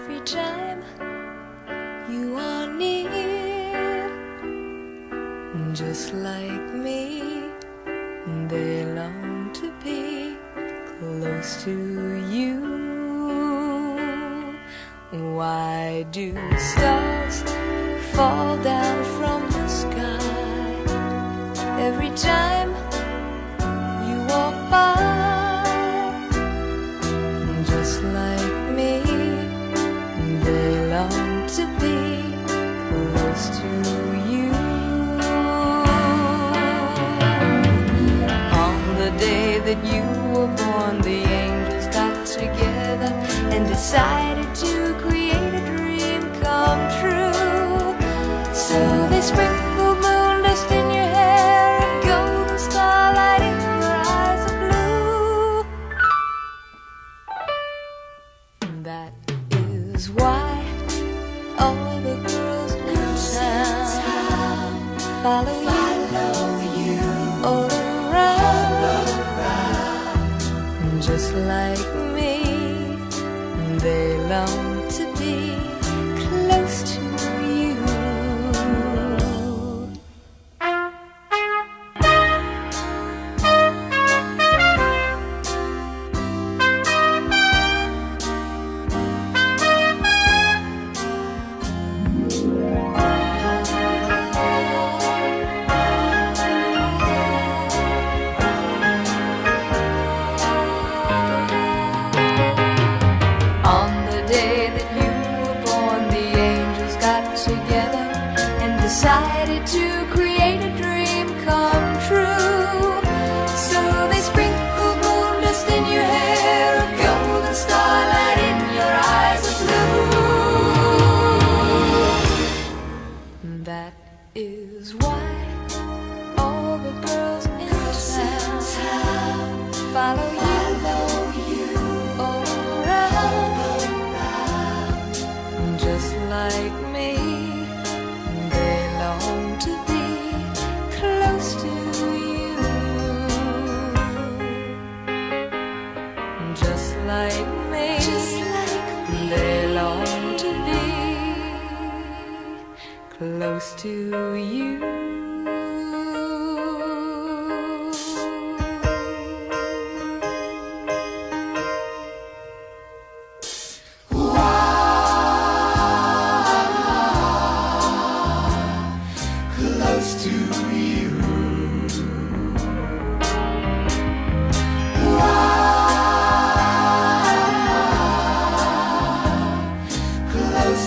every time you are near. Just like me, they long to be close to you. Why do stars fall down from the sky every time you walk by? Just like me, they long to be close to you. On the day that you were born, the angels got together and decided to create a dream come true. So they sprinkled moon dust in your hair and golden starlight in your eyes of blue. That is why all the girls in town follow you all around. Just like me, they long to be close to you. Together and decided to create a dream come true. So they sprinkled moon dust in your hair, a golden starlight in your eyes of blue. That is why all the girls in town follow you all around. Just like me, they long to be close to you. Just like me, they long to be close to you.